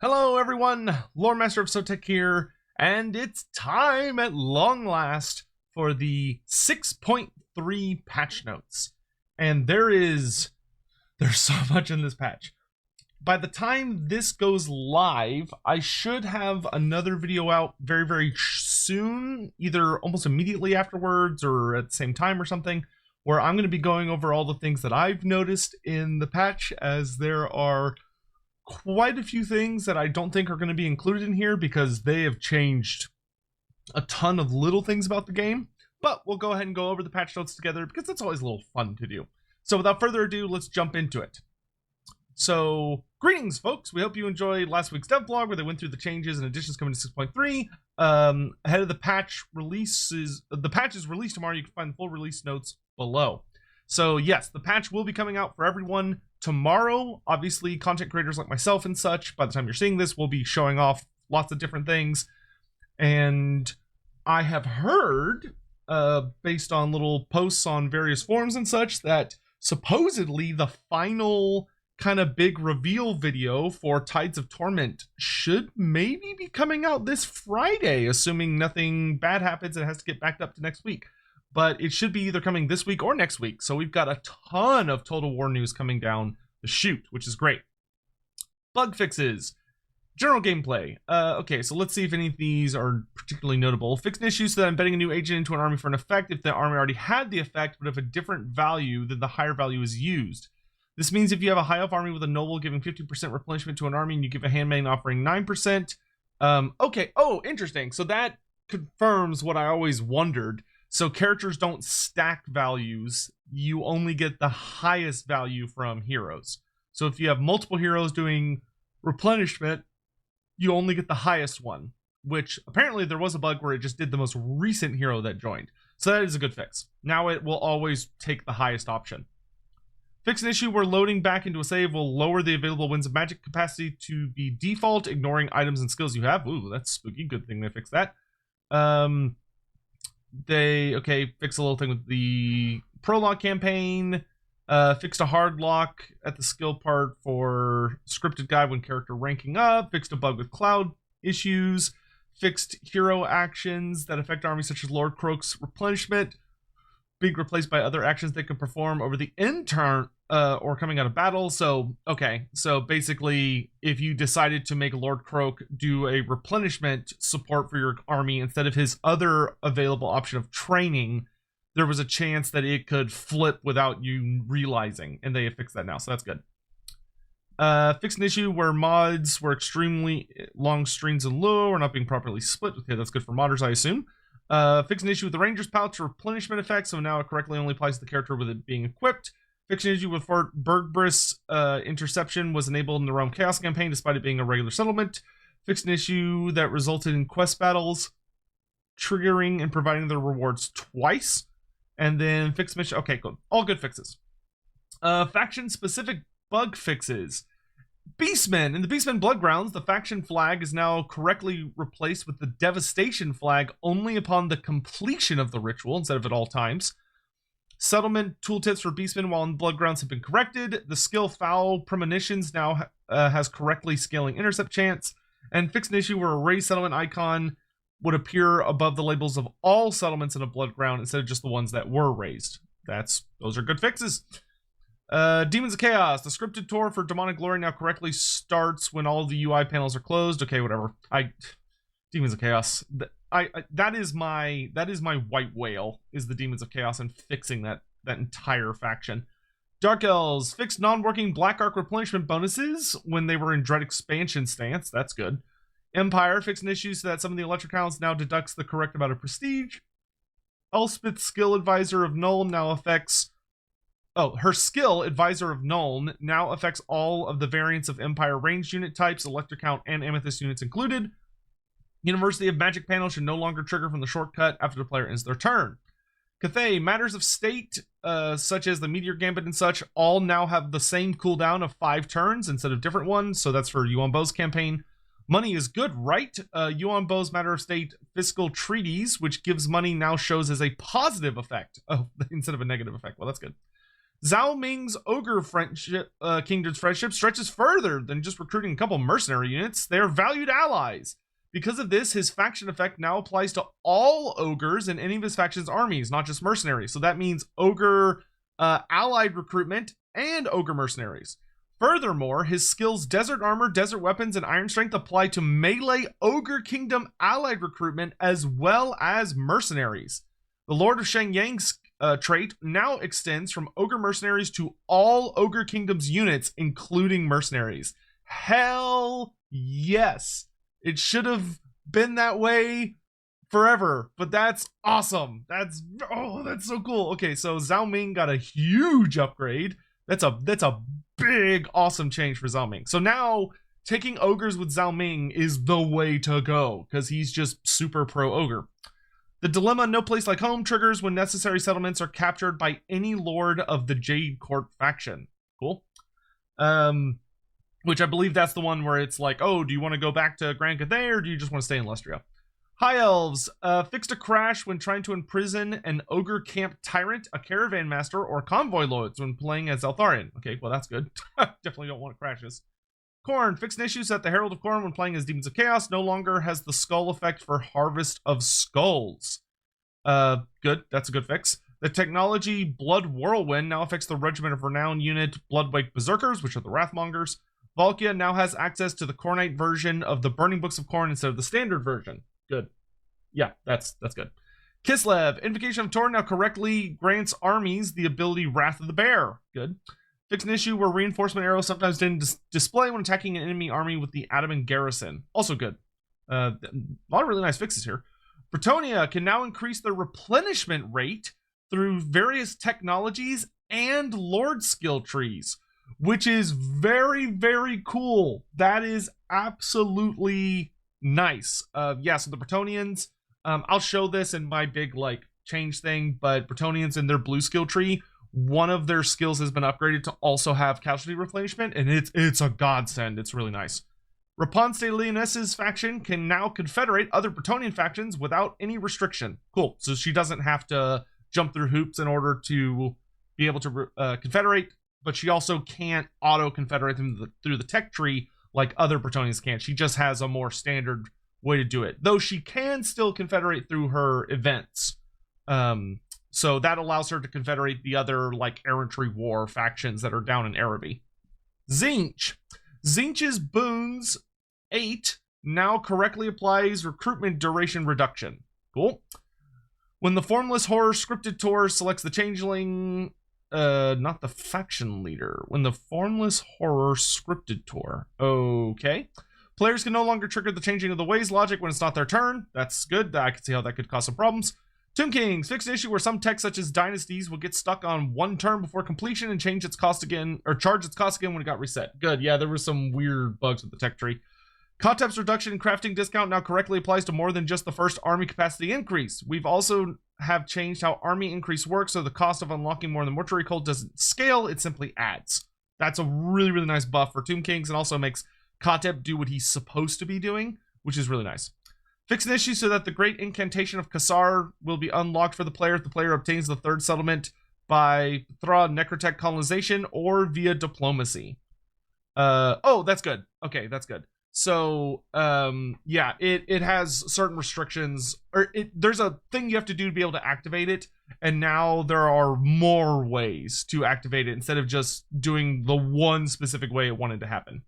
Hello everyone, Loremaster of Sotek here, and it's time at long last for the 6.3 patch notes. And there's so much in this patch. By the time this goes live, I should have another video out very soon, either almost immediately afterwards or at the same time or something, where I'm going to be going over all the things that I've noticed in the patch, as there are quite a few things that I don't think are going to be included in here because they have changed a ton of little things about the game. But we'll go ahead and go over the patch notes together because that's always a little fun to do. So without further ado, let's jump into it. So, greetings folks, we hope you enjoyed last week's dev vlog where they went through the changes and additions coming to 6.3. Ahead of the patch releases, the patch is released tomorrow. You can find the full release notes below. So yes, the patch will be coming out for everyone tomorrow. Obviously, content creators like myself and such, by the time you're seeing this, will be showing off lots of different things. And I have heard, based on little posts on various forums and such, that supposedly the final kind of big reveal video for Tides of Torment should maybe be coming out this Friday, assuming nothing bad happens and it has to get backed up to next week. But it should be either coming this week or next week. So we've got a ton of Total War news coming down the chute, which is great. Bug fixes. General gameplay. Okay, so let's see if any of these are particularly notable. Fixed issues so that embedding a new agent into an army for an effect if the army already had the effect, but of a different value than the higher value is used. This means if you have a high elf army with a noble giving 50% replenishment to an army and you give a handmaiden offering 9%. Okay, oh, interesting. So that confirms what I always wondered. So characters don't stack values, you only get the highest value from heroes. So if you have multiple heroes doing replenishment, you only get the highest one, which apparently there was a bug where it just did the most recent hero that joined. So that is a good fix. Now it will always take the highest option. Fix an issue where loading back into a save will lower the available Winds of Magic capacity to be default, ignoring items and skills you have. Ooh, that's spooky. Good thing they fixed that. They fix a little thing with the prologue campaign, fixed a hard lock at the skill part for scripted guide when character ranking up, fixed a bug with cloud issues, fixed hero actions that affect armies such as Lord Croak's replenishment being replaced by other actions they can perform over the end turn or coming out of battle. So basically if you decided to make Lord Croak do a replenishment support for your army instead of his other available option of training, there was a chance that it could flip without you realizing, and they have fixed that now, so that's good. Fixed an issue where mods were extremely long strings and low or not being properly split. Okay, that's good for modders, I assume. Fix an issue with the Ranger's Pouch replenishment effect, so now it correctly only applies to the character with it being equipped. Fix an issue with Fort Bergbris interception was enabled in the Realm Chaos campaign despite it being a regular settlement. Fix an issue that resulted in quest battles triggering and providing the rewards twice. And then fix mission. Okay, good. All good fixes. Faction specific bug fixes. Beastmen. In the Beastmen Bloodgrounds, the faction flag is now correctly replaced with the Devastation flag only upon the completion of the ritual instead of at all times. Settlement tooltips for Beastmen while in Bloodgrounds have been corrected. The skill Foul Premonitions now has correctly scaling intercept chance. And fixed an issue where a raised settlement icon would appear above the labels of all settlements in a Bloodground instead of just the ones that were raised. Those are good fixes. Demons of Chaos. The scripted tour for Demonic Glory now correctly starts when all the UI panels are closed. Okay, whatever. Demons of Chaos. That is my white whale, is the Demons of Chaos, and fixing that entire faction. Dark Elves. Fixed non-working Black Arc replenishment bonuses when they were in Dread Expansion stance. That's good. Empire. Fixed an issue so that some of the electric counts now deducts the correct amount of prestige. Elspeth's skill Advisor of Nuln now affects... Oh, her skill, Advisor of Nuln, now affects all of the variants of Empire ranged unit types, Electric Count, and Amethyst units included. University of Magic panel should no longer trigger from the shortcut after the player ends their turn. Cathay, Matters of State, such as the Meteor Gambit and such, all now have the same cooldown of 5 turns instead of different ones, so that's for Yuan Bo's campaign. Money is good, right? Yuan Bo's Matter of State Fiscal Treaties, which gives money, now shows as a positive effect. Oh, instead of a negative effect. Well, that's good. Zhao Ming's ogre friendship, kingdom's friendship stretches further than just recruiting a couple mercenary units. They are valued allies. Because of this, his faction effect now applies to all ogres in any of his faction's armies, not just mercenaries. So that means ogre allied recruitment and ogre mercenaries. Furthermore, his skills Desert Armor, Desert Weapons, and Iron Strength apply to melee Ogre Kingdom allied recruitment as well as mercenaries. The Lord of Shenyang's trait now extends from Ogre Mercenaries to all Ogre Kingdom's units, including mercenaries. Hell yes! It should have been that way forever, but that's awesome. That's so cool. Okay, so Zhao Ming got a huge upgrade. That's a big, awesome change for Zhao Ming. So now taking ogres with Zhao Ming is the way to go because he's just super pro ogre. The dilemma no place like home triggers when necessary settlements are captured by any lord of the Jade Court faction. Cool. Which I believe that's the one where it's like, oh, do you want to go back to Grand Cathay or do you just want to stay in Lustria? High Elves fixed a crash when trying to imprison an ogre camp tyrant, a caravan master, or convoy lords when playing as Eltharion. Okay, well that's good. Definitely don't want crashes. Khorne fixed an issue so that the Herald of Khorne when playing as Demons of Chaos no longer has the skull effect for Harvest of Skulls. Good, that's a good fix. The technology Blood Whirlwind now affects the Regiment of Renown unit Bloodwake Berserkers, which are the Wrathmongers. Valkia now has access to the Khornite version of the Burning Books of Khorne instead of the standard version. Good. Yeah, that's good. Kislev, Invocation of Tor now correctly grants armies the ability Wrath of the Bear. Good. Fix an issue where reinforcement arrows sometimes didn't display when attacking an enemy army with the Adaman Garrison. Also good. A lot of really nice fixes here. Bretonia can now increase their replenishment rate through various technologies and Lord skill trees, which is very, very cool. That is absolutely nice. Yeah, so the Bretonians, I'll show this in my big change thing, but Bretonians in their blue skill tree, one of their skills has been upgraded to also have casualty replenishment, and it's a godsend. It's really nice. Rapunce de Leones's faction can now confederate other Bretonian factions without any restriction. Cool. So she doesn't have to jump through hoops in order to be able to confederate, but she also can't auto-confederate them through the tech tree like other Bretonians can. She just has a more standard way to do it, though she can still confederate through her events. So that allows her to confederate the other errantry war factions that are down in Araby. Zinch's boons 8 now correctly applies recruitment duration reduction. Cool. When the Formless Horror scripted tour selects the changeling, not the faction leader. When the Formless Horror scripted tour. Okay. Players can no longer trigger the changing of the ways logic when it's not their turn. That's good. I can see how that could cause some problems. Tomb Kings fixed an issue where some tech such as dynasties will get stuck on one turn before completion and change its cost again, or charge its cost again when it got reset. Good. Yeah, there were some weird bugs with the tech tree. Kotep's reduction in crafting discount now correctly applies to more than just the first army capacity increase. We've also have changed how army increase works, so the cost of unlocking more than Mortuary Cult doesn't scale, it simply adds. That's a really, really nice buff for Tomb Kings, and also makes Kotep do what he's supposed to be doing, which is really nice. Fix an issue so that the Great Incantation of Kassar will be unlocked for the player if the player obtains the third settlement by Thra Necrotech colonization or via diplomacy. Oh, that's good. Okay, that's good. So, yeah, it has certain restrictions, or there's a thing you have to do to be able to activate it, and now there are more ways to activate it instead of just doing the one specific way it wanted to happen.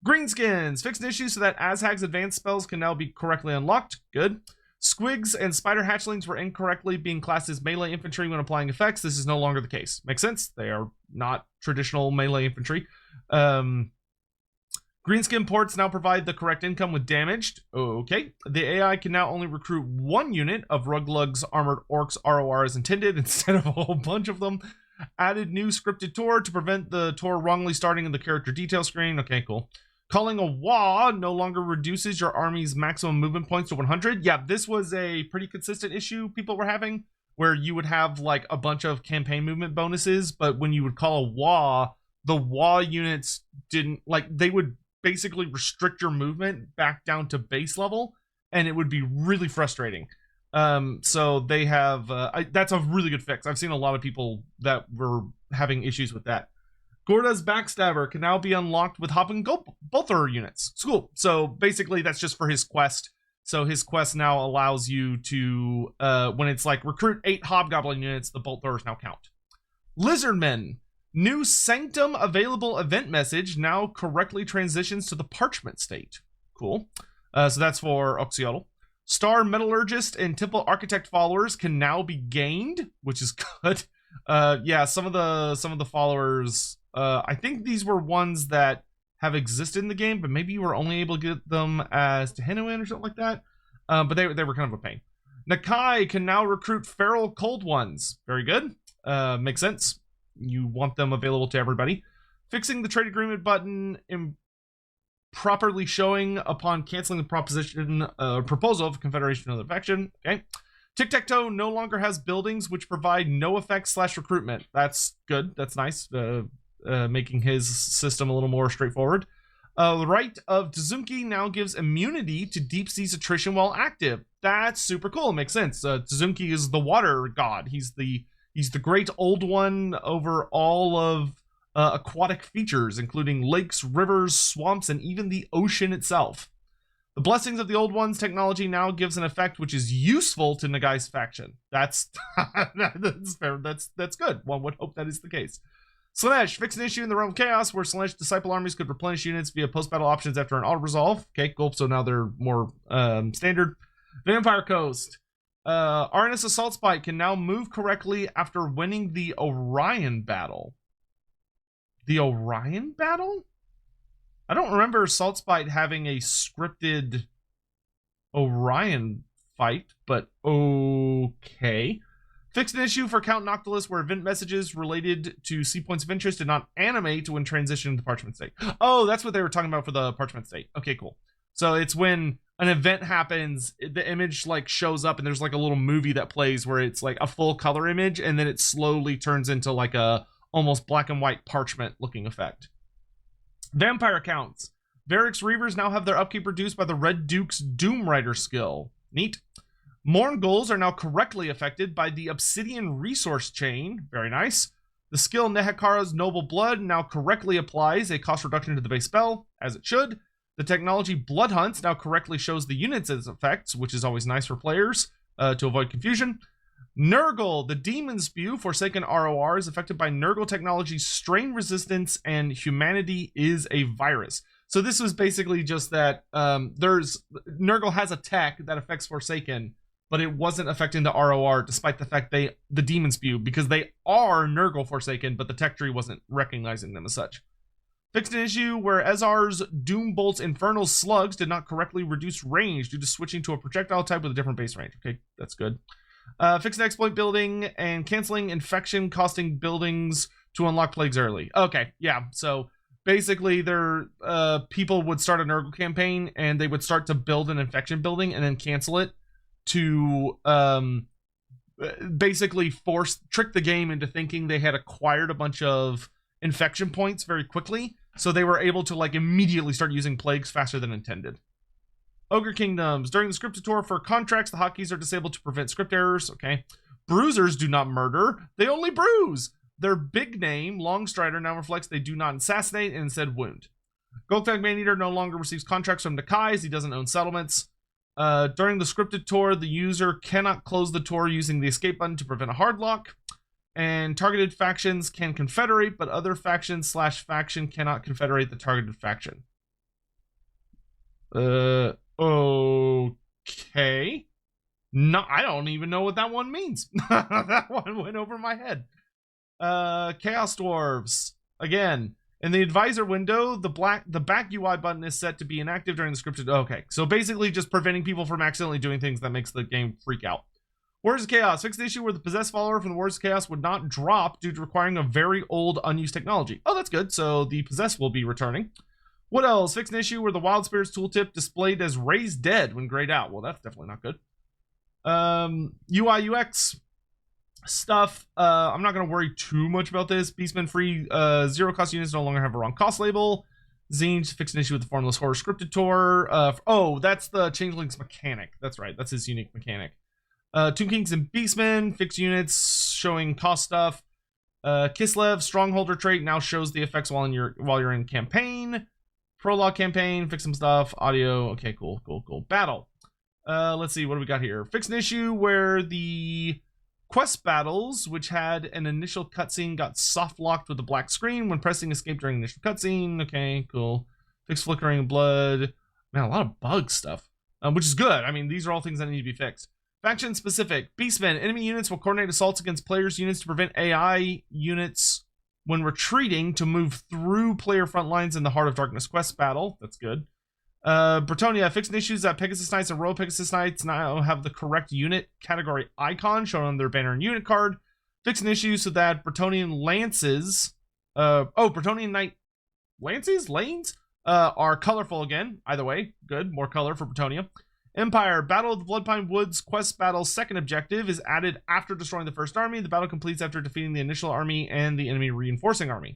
Greenskins fixed an issue so that Azhag's advanced spells can now be correctly unlocked. Good. Squigs and spider hatchlings were incorrectly being classed as melee infantry when applying effects. This is no longer the case. Makes sense. They are not traditional melee infantry. Greenskin ports now provide the correct income with damaged. Okay. The AI can now only recruit one unit of Ruglug's Armored Orcs ROR as intended instead of a whole bunch of them. Added new scripted tour to prevent the tour wrongly starting in the character detail screen. Okay, cool. Calling a Wa no longer reduces your army's maximum movement points to 100. Yeah, this was a pretty consistent issue people were having, where you would have a bunch of campaign movement bonuses, but when you would call a Wa, the Wa units didn't, they would basically restrict your movement back down to base level, and it would be really frustrating. So they have that's a really good fix. I've seen a lot of people that were having issues with that. Gorda's Backstabber can now be unlocked with Hopping Bolter units. It's cool. So basically that's just for his quest. So his quest now allows you to, when it's like recruit 8 Hobgoblin units, the Bolt Throwers now count. Lizardmen. New Sanctum available event message now correctly transitions to the Parchment state. Cool. So that's for Oxiotl. Star Metallurgist and Temple Architect followers can now be gained, which is good. Yeah, some of the followers, I think these were ones that have existed in the game, but maybe you were only able to get them as Tehenuin or something like that. But they were kind of a pain. Nakai can now recruit feral cold ones. Very good. Makes sense. You want them available to everybody. Fixing the trade agreement button improperly showing upon canceling the proposal of Confederation of the faction. Okay. Tic-Tac-Toe no longer has buildings which provide no effect / recruitment. That's good. That's nice. Making his system a little more straightforward. The right of Tazunki now gives immunity to deep sea's attrition while active. That's super cool. Makes sense. Tazunki is the water god. He's the great old one over all of aquatic features, including lakes, rivers, swamps, and even the ocean itself. The Blessings of the Old Ones technology now gives an effect which is useful to Nagai's faction. That's that's fair. That's good. One would hope that is the case. Slanesh, fix an issue in the Realm of Chaos where Slanesh Disciple armies could replenish units via post-battle options after an auto-resolve. Okay, cool. So now they're more standard. Vampire Coast. RNS Assault Spike can now move correctly after winning the Orion battle. The Orion battle? I don't remember Assault Spike having a scripted Orion fight, but okay. Fixed an issue for Count Noctilus where event messages related to C points of interest did not animate when transitioning to Parchment State. Oh, that's what they were talking about for the Parchment State. Okay, cool. So it's when an event happens, the image like shows up and there's like a little movie that plays where it's like a full color image and then it slowly turns into like a almost black and white parchment looking effect. Vampire counts. Varric's Reavers now have their upkeep reduced by the Red Duke's Doom Rider skill. Neat. Morn Ghouls are now correctly affected by the Obsidian Resource Chain. Very nice. The skill Nehekara's Noble Blood now correctly applies a cost reduction to the base spell, as it should. The technology Blood Hunts now correctly shows the units as effects, which is always nice for players to avoid confusion. Nurgle, the Demon Spew, Forsaken ROR, is affected by Nurgle technology's Strain Resistance and Humanity is a Virus. So this was basically just that Nurgle has a tech that affects Forsaken, but it wasn't affecting the ROR despite the fact the Demon Spew, because they are Nurgle Forsaken, but the tech tree wasn't recognizing them as such. Fixed an issue where Ezar's Doombolt's Infernal Slugs did not correctly reduce range due to switching to a projectile type with a different base range. Okay, that's good. Fixed an exploit building and canceling infection costing buildings to unlock plagues early. Okay, yeah, so basically people would start a Nurgle campaign and they would start to build an infection building and then cancel it to basically trick the game into thinking they had acquired a bunch of infection points very quickly, so they were able to like immediately start using plagues faster than intended. Ogre Kingdoms. During the script tutorial for contracts, the hotkeys are disabled to prevent script errors. Okay. Bruisers do not murder, they only bruise. Their big name, Longstrider, now reflects they do not assassinate and instead wound. Golgthag Maneater no longer receives contracts from Nakai as he doesn't own settlements. During the scripted tour, the user cannot close the tour using the escape button to prevent a hard lock. And targeted factions can confederate, but other factions / faction cannot confederate the targeted faction. Okay. No, I don't even know what that one means. That one went over my head. Chaos Dwarves. Again, in the advisor window, the back UI button is set to be inactive during the scripted. Okay, so basically just preventing people from accidentally doing things that makes the game freak out. Warriors of Chaos. Fixed the issue where the possessed follower from the Warriors of Chaos would not drop due to requiring a very old unused technology. Oh, that's good. So the possessed will be returning. What else? Fixed an issue where the Wild Spirits tooltip displayed as raised dead when grayed out. Well, that's definitely not good. UI UX stuff. I'm not going to worry too much about this. Beastmen free 0 cost units no longer have a wrong cost label. Zine fixed an issue with the Formless Horror scripted tour. Oh, that's the Changeling's mechanic. That's right. That's his unique mechanic. Tomb Kings and Beastmen, fix units, showing cost stuff. Kislev, Strongholder trait, now shows the effects while you're in campaign. Prologue campaign, fix some stuff. Audio, okay, cool. Battle. Let's see, what do we got here? Fix an issue where the quest battles, which had an initial cutscene, got soft locked with a black screen when pressing escape during initial cutscene. Okay, cool. Fix flickering blood. Man, a lot of bug stuff, which is good. I mean, these are all things that need to be fixed. Faction specific. Beastmen. Enemy units will coordinate assaults against players' units to prevent AI units when retreating to move through player front lines in the Heart of Darkness quest battle. That's good. Bretonia, fixing issues that Pegasus Knights and Royal Pegasus Knights now have the correct unit category icon shown on their banner and unit card. Fixing issues so that Bretonian Lances, Bretonian Knight Lanes, are colorful again. Either way, good, more color for Bretonia. Empire, Battle of the Bloodpine Woods quest battle's second objective is added after destroying the first army. The battle completes after defeating the initial army and the enemy reinforcing army.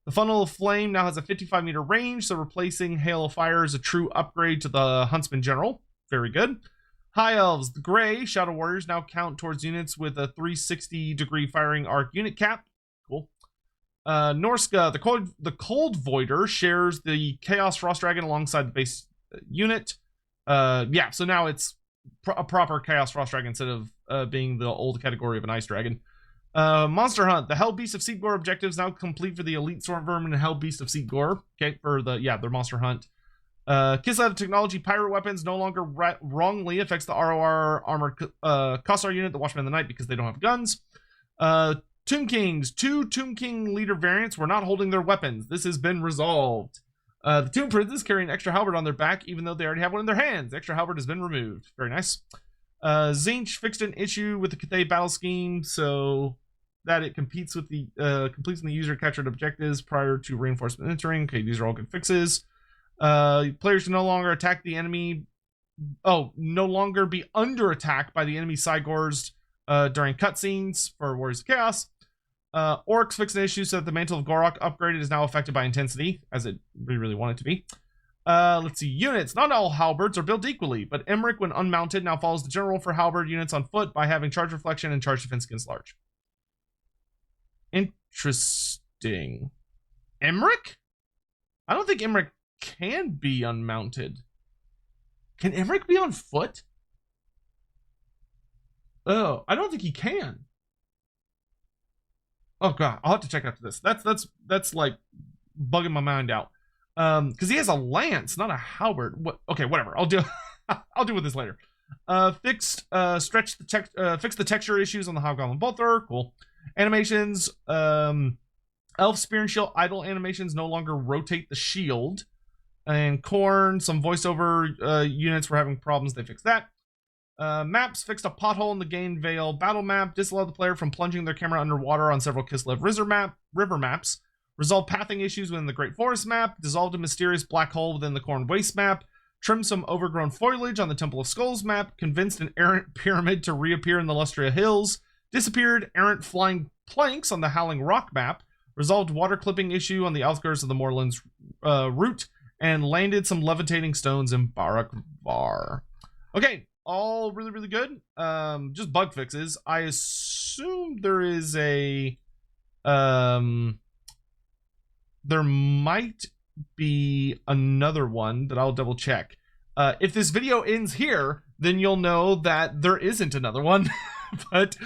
The Funnel of Flame now has a 55-meter range, so replacing Hail of Fire is a true upgrade to the Huntsman General. Very good. High Elves, the Gray Shadow Warriors now count towards units with a 360-degree firing arc unit cap. Cool. Norska, the Cold Voider shares the Chaos Frost Dragon alongside the base unit. Yeah, so now it's a proper Chaos Frost Dragon instead of being the old category of an Ice Dragon. Monster Hunt, the Hell Beast of Seatgore objectives now complete for the Elite Storm Vermin and Hell Beast of Seatgore. Okay, for their Monster Hunt. Kislev technology pirate weapons no longer wrongly affects the ROR armored Kossar unit, the Watchmen of the Night, because they don't have guns. Tomb Kings, 2 Tomb King leader variants were not holding their weapons. This has been resolved. The Tomb Princes carry an extra halberd on their back, even though they already have one in their hands. The extra halberd has been removed. Very nice. Zinch fixed an issue with the Cathay battle scheme so that it competes with the completes when the user captured objectives prior to reinforcement entering. Okay, these are all good fixes. Players can no longer attack the enemy. No longer be under attack by the enemy sidegores during cutscenes for Warriors of Chaos. Orcs fixed an issue so that the Mantle of Gorok upgraded is now affected by intensity, as we really want it to be. Let's see, units. Not all halberds are built equally, but Emmerich, when unmounted, now follows the general for halberd units on foot by having charge reflection and charge defense against large. Interesting. Emmerich? I don't think Emmerich can be unmounted. Can Emmerich be on foot? Oh, I don't think he can. Oh god, I'll have to check after this. That's like bugging my mind out. Because he has a lance, not a halberd. What? Okay, whatever. I'll deal with this later. Fix the texture issues on the Hobgoblin Bolter. Cool. Animations. Elf Spear and Shield idle animations no longer rotate the shield. And Korn, some voiceover units were having problems. They fixed that. Maps fixed a pothole in the Gain Vale battle map. Disallowed the player from plunging their camera underwater on several Kislev river maps. Resolved pathing issues within the Great Forest map. Dissolved a mysterious black hole within the Corn Waste map. Trimmed some overgrown foliage on the Temple of Skulls map. Convinced an errant pyramid to reappear in the Lustria Hills. Disappeared errant flying planks on the Howling Rock map. Resolved water clipping issue on the outskirts of the Moorlands route. And landed some levitating stones in Barak Var. Okay, all really, really good. Just bug fixes. I assume there is a... there might be another one that I'll double check. If this video ends here, then you'll know that there isn't another one. But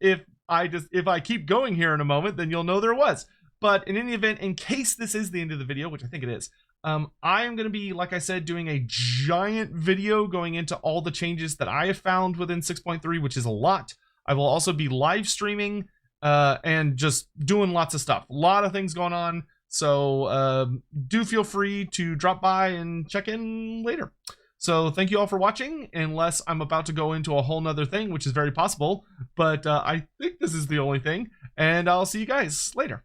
if I keep going here in a moment, then you'll know there was. But in any event, in case this is the end of the video, which I think it is, I am going to be, like I said, doing a giant video going into all the changes that I have found within 6.3, which is a lot. I will also be live streaming and just doing lots of stuff. A lot of things going on. So do feel free to drop by and check in later. So thank you all for watching, unless I'm about to go into a whole nother thing, which is very possible. But I think this is the only thing. And I'll see you guys later.